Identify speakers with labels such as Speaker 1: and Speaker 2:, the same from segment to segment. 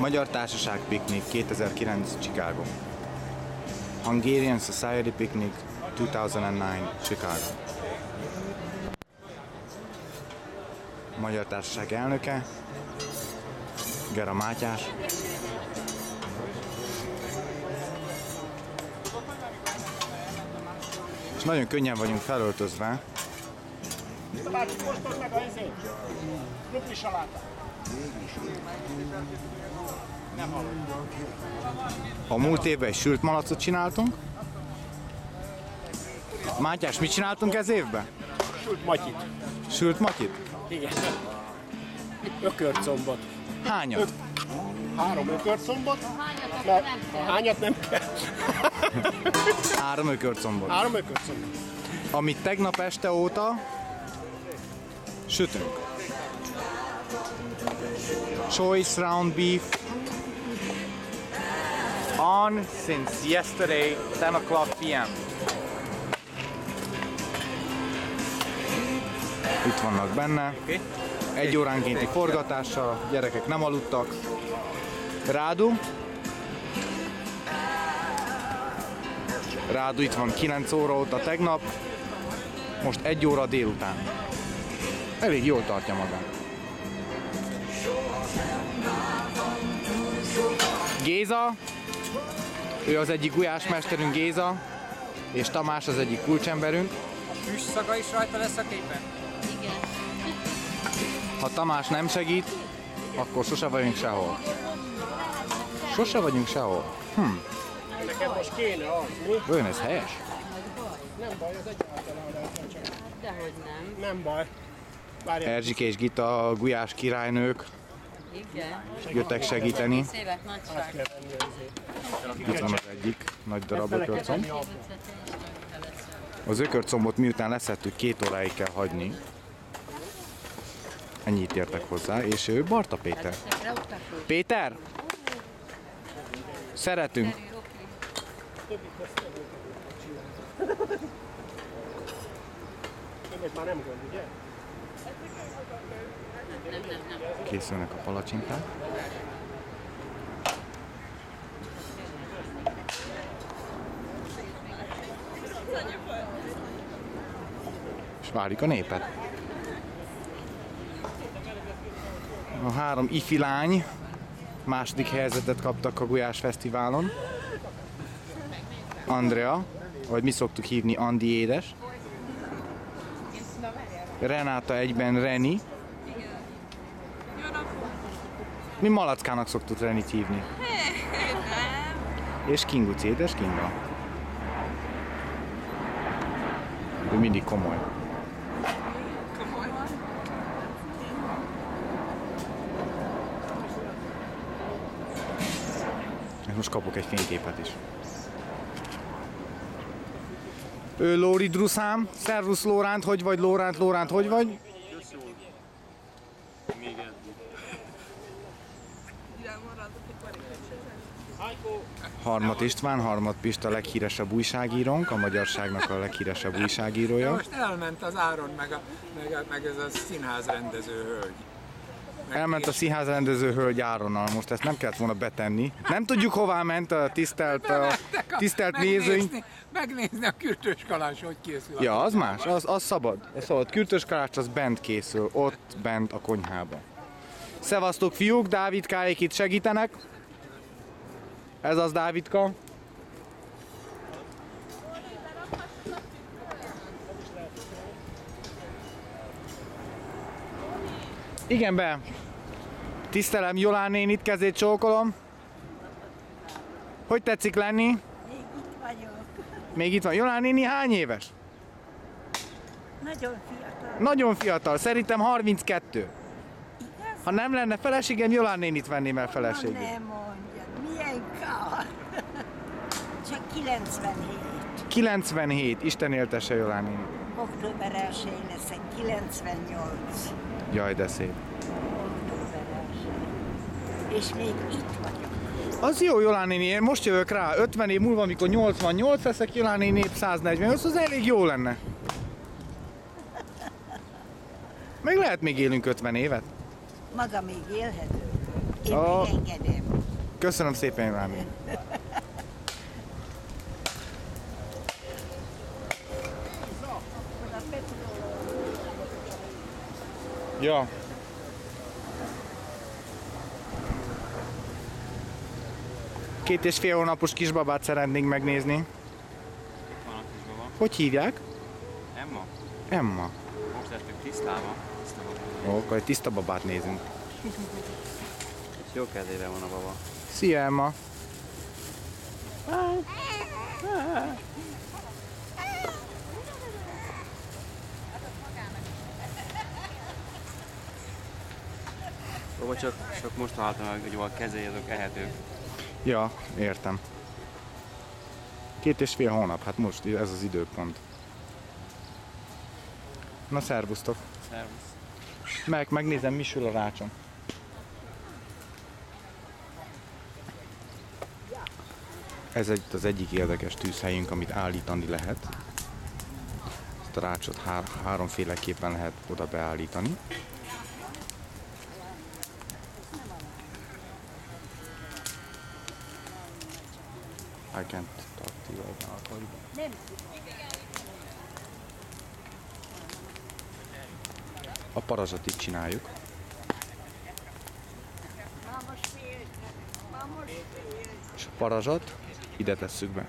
Speaker 1: Magyar Társaság Piknik 2009 Chicago. Hungarian Society Picnic 2009 Chicago. Magyar Társaság elnöke Gera Mátyás. És nagyon könnyen vagyunk felöltözve. A múlt évben egy sült malacot csináltunk. Mátyás, mit csináltunk ez évben?
Speaker 2: Sült matyit.
Speaker 1: Sült matyit?
Speaker 2: Igen. Ökörcombot.
Speaker 1: Hányat?
Speaker 2: 3 ökörcombot. Mert a hányat nem kell.
Speaker 1: 3 ökörcombot.
Speaker 2: 3 ökörcombot.
Speaker 1: Amit tegnap este óta sütünk. Choice round beef on since yesterday 10 o'clock p.m. Itt vannak benne. 1 óránkénti forgatással, gyerekek nem aludtak. Rádu. Rádu itt van 9 óra óta tegnap. Most 1 óra délután. Elég jól tartja magát. Géza, ő az egyik gulyásmesterünk, Géza, és Tamás az egyik kulcsemberünk.
Speaker 3: A füst szaga is rajta lesz a képen?
Speaker 4: Igen.
Speaker 1: Ha Tamás nem segít, akkor sose vagyunk sehol. Sose vagyunk sehol.
Speaker 2: Nekem most kéne az, mi?
Speaker 1: Olyan, ez helyes?
Speaker 2: Nem baj, az egyáltalán csak.
Speaker 4: Dehogy nem.
Speaker 2: Nem baj. Várjál.
Speaker 1: Erzsike és Gita, a gulyás királynők
Speaker 4: Igen.
Speaker 1: jöttek segíteni.
Speaker 4: Szévet nagyság.
Speaker 1: Itt van az egyik nagy darab ökörcomb. Az ökörcombot miután leszettük, 2 óráig kell hagyni. Ennyit értek hozzá, és ő Barta Péter. Péter! Szeretünk!
Speaker 2: Ez már nem gond, ugye?
Speaker 4: Nem.
Speaker 1: Készülnek a palacsinták. És várjuk a népet. A 3 ifi lány második helyzetet kaptak a Gulyás Fesztiválon. Andrea, vagy mi szoktuk hívni, Andi édes. Renáta egyben Reni. Mi Malackának szoktuk Renit hívni. És Kinguci, édes Kinga. Ő mindig komoly. És most kapok egy fényképet is. Ő Lóri Druszám. Szervusz Lóránt, hogy vagy Lóránt, Lóránt, hogy vagy? Harmat István, Harmat Pista a leghíresebb újságírónk, a magyarságnak a leghíresebb újságírója.
Speaker 3: Most elment az Áron, meg ez a színház rendező hölgy.
Speaker 1: Elment a színház rendező hölgy Áronnal, most ezt nem kellett volna betenni. Nem tudjuk hová ment a tisztelt nézőink.
Speaker 3: Megnézni a kürtös kalás, hogy készül.
Speaker 1: Ja, az más, az szabad. Az szabad. Kürtös kalács az bent készül, ott bent a konyhában. Szevasztok fiúk, Dávidkáék itt segítenek. Ez az Dávidka. Igen, be. Tisztelem Jolán nénit, kezét csókolom. Hogy tetszik lenni?
Speaker 5: Még itt vagyok.
Speaker 1: Még itt van. Jolán néni hány éves?
Speaker 5: Nagyon fiatal.
Speaker 1: Nagyon fiatal, szerintem 32.
Speaker 5: Igaz?
Speaker 1: Ha nem lenne feleségem, Jolán nénit venném el feleségül.
Speaker 5: Nem mondjad, milyen kár. Csak 97.
Speaker 1: 97, Isten éltesse Jolán néni.
Speaker 5: Október 1-én leszek, 98.
Speaker 1: Jaj, de szép.
Speaker 5: Október 1. És még itt vagyok.
Speaker 1: Az jó, Jolán néni, én most jövök rá, 50 év múlva, amikor 88 leszek, Jolán néni 148, az elég jó lenne. Meg lehet még élünk 50 évet.
Speaker 5: Maga még élhető. Én
Speaker 1: Ó.
Speaker 5: megengedem.
Speaker 1: Köszönöm szépen, Rámi. Ja. Két és fél hónapos kisbabát szeretnénk megnézni.
Speaker 6: Van a kisbaba.
Speaker 1: Hogy hívják?
Speaker 6: Emma?
Speaker 1: Emma.
Speaker 6: Most lettük tisztában.
Speaker 1: Ó, akkor egy tiszta babát nézünk.
Speaker 6: Jó kezében van a baba.
Speaker 1: Szia, Emma.
Speaker 6: Baba csak most találtam meg, hogy a kezei azok ehetők.
Speaker 1: Ja, értem. Két és fél hónap, hát most ez az időpont. Na, szervusztok.
Speaker 6: Szervusz.
Speaker 1: Megnézem, mi sül a rácson. Ez itt az egyik érdekes tűzhelyünk, amit állítani lehet. Ezt a rácsot háromféleképpen lehet oda beállítani. I can't talk to you right now. A parazsatit csináljuk. És a parazsat ide tesszük be.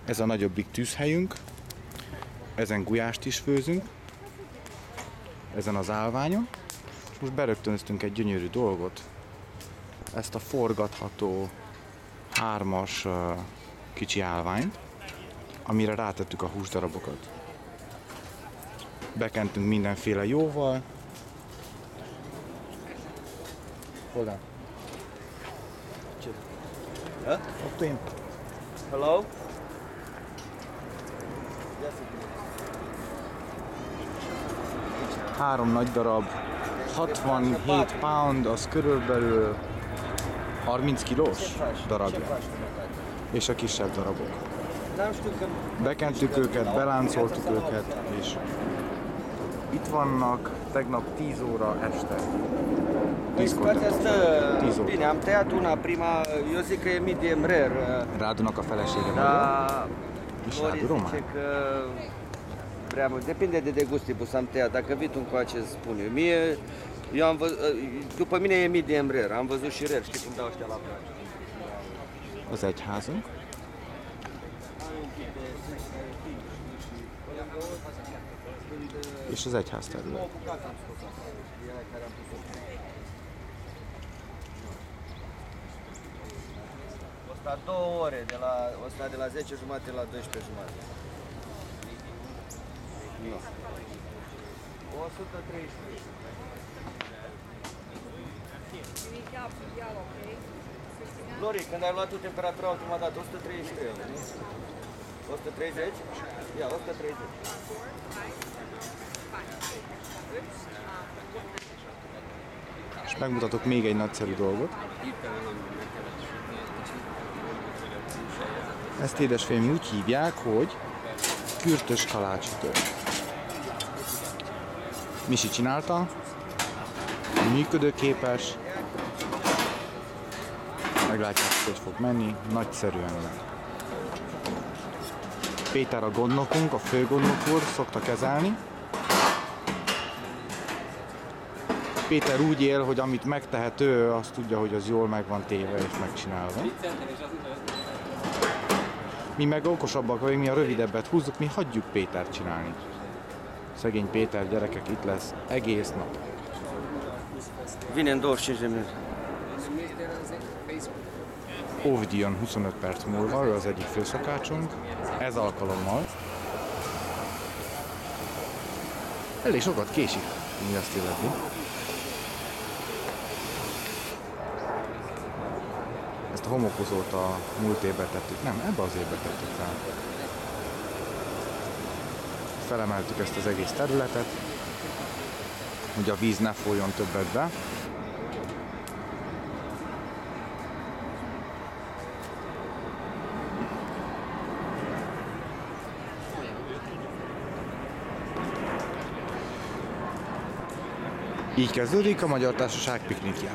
Speaker 1: Ez a nagyobbik tűzhelyünk. Ezen gulyást is főzünk. Ezen az állványon. És most berögtönöztünk egy gyönyörű dolgot. Ezt a forgatható 3-as kicsi állványt, amire rátettük a húsdarabokat. Bekentünk mindenféle jóval. Hold on.
Speaker 6: Yeah?
Speaker 1: Ott én.
Speaker 6: Hello?
Speaker 1: Három nagy darab, 67 pound, az körülbelül 30 kilós darabja. És a kisebb darabok. Bekentük őket, beláncoltuk őket, és itt vannak tegnap 10 óra este. Diszkotek.
Speaker 7: Bine, am tăiat una, prima, eu zic că e medium rare.
Speaker 1: Rádónak a felesége magyar,
Speaker 7: Dar
Speaker 1: és
Speaker 7: Lori
Speaker 1: Rádó román.
Speaker 7: zice că prea mult. Depinde de degustibus am tăiat. Dacă vii tu încoace, spun eu. Mie, eu am văzut, după mine e medium rare. Am văzut și rare, știi cum dau ăștia la place.
Speaker 1: Az egyházunk. És az egyház terület.
Speaker 7: Asta 2 ore, de la 10 jumate la 12 jumate. Nu. 133. Lori, când ai luat tu temperatura ultima dată, 133, nu? 130? Ia, 130.
Speaker 1: És megmutatok még egy nagyszerű dolgot. Ezt édesfiam úgy hívják, hogy kürtös kalácsütő. Misi csinálta, működőképes, meglátják, hogy fog menni, nagyszerűen megy. Péter a gondnokunk, a főgondnok úr szokta kezelni. Péter úgy él, hogy amit megtehet ő, azt tudja, hogy az jól meg van téve és megcsinálva. Mi meg okosabbak vagyunk, mi a rövidebbet húzzuk, mi hagyjuk Pétert csinálni. Szegény Péter, gyerekek, itt lesz egész nap.
Speaker 7: Vine în 25 de minute.
Speaker 1: Óvdi jön 25 perc múlva, ő az egyik főszakácsunk. Ez alkalommal elég sokat késik, mi azt illeti. Ezt a homokozót a múlt évben tettük, nem, ebbe az évben tettük fel. Felemeltük ezt az egész területet, hogy a víz ne folyjon többet be. Így kezdődik a Magyar Társaság piknikje.